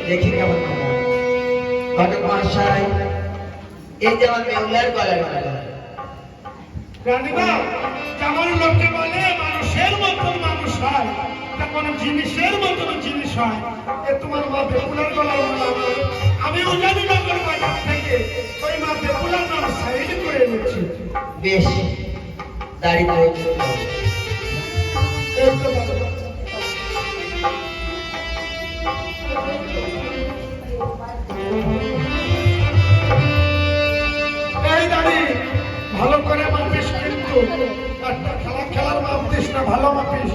দেখি কেমন ঘটক মহাশয়, এই যে আমার মেহুলার গলার মালা। রানীমা, যেমন লোকে বলে মানুষের মতন মানুষ হয়, তেমন জিনিসের মতন জিনিস হয়। এ তোমার মা বেহুলার গলার মালা। আমি উজানিনগর বাজার থেকে ওই মা বেহুলার নাম সাইড করে এনেছি। বেশ, দাঁড়িয়ে ভালো করে মাপিস, কিন্তু একটা খেলার মাপ দিস না, ভালো মাপিস।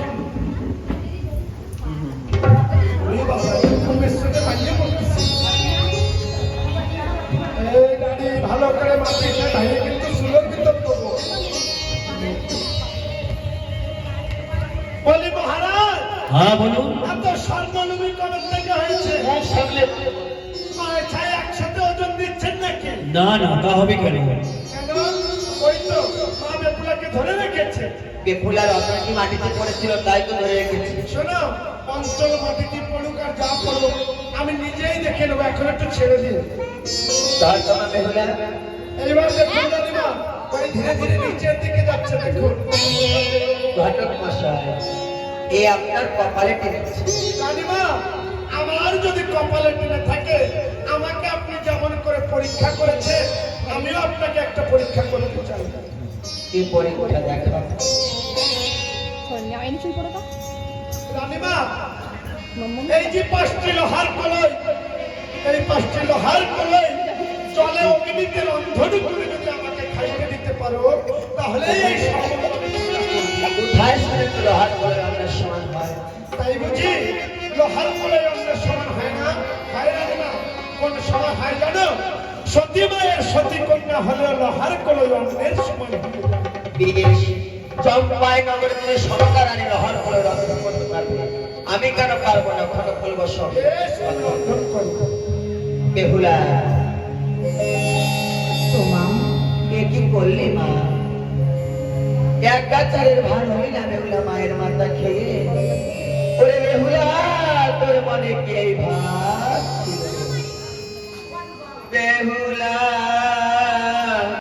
ভালো করে মাপিস, কিন্তু সুরক্ষিত করবো। বলি মহারাজ। হ্যাঁ বলুন। এত স্বর্ণলুবি কবে থেকে হয়েছে? একসাথে ওজন দিচ্ছেন নাকি? না না, তা হবে কেন? ওই তো মা বেপুলাকে ধরে রেখেছে। বেপুলার অতটি মাটিতে পড়েছিল, তাই তো ধরে রেখেছি। শোনো, অঞ্চল মাটিতে পড়ুক আর যা পড়ুক, আমি নিজেই দেখে নেবো। এখন একটু ছেড়ে দিন। তার তোমার বেহুলা এইবার দেখুন রানীমা, ওই ধীরে ধীরে নিচের দিকে যাচ্ছে, দেখুন। ঘটক মশাই, এই আপনার কপালে টেনেছে। রানীমা, আমার যদি কপালে টেনে থাকে, আমাকে আপনি যেমন করে পরীক্ষা করেছে, আমিও আপনাকে একটা পরীক্ষা করতে চাই। এই পরীক্ষা দেখা রানীমা, এই যে 5টি লোহার কলই, এই 5টি লোহার কলই জলে অগ্নিতে রন্ধন করে যদি আমাকে খাইতে তাহলে এই কোথায় শুনে তো লোহার করে অন্যের সমান হয়? তাই বুঝি লোহার কলে অন্যের সমান হয় না? হয় না? কোন সময় হয় জানো? সতী মায়ের সতী কন্যা হলে লোহার কলে অন্যের সমান হয়। বেশ, চম্পাই নগরে তুমি সমতা রানী লোহার করে রক্ষা করতে পারবে, আমি কেন পারবো না? খনক বলবো সব। বেশ, আমি রক্ষণ করবো। বেহুলা, তো মা, এ কি করলি মা? এক গাছারের ভার হই না বেহুলা মায়ের মাথা খেয়ে? ওরে বেহুলা, তোর মনে কি এই ভাব ছিল? বেহুলা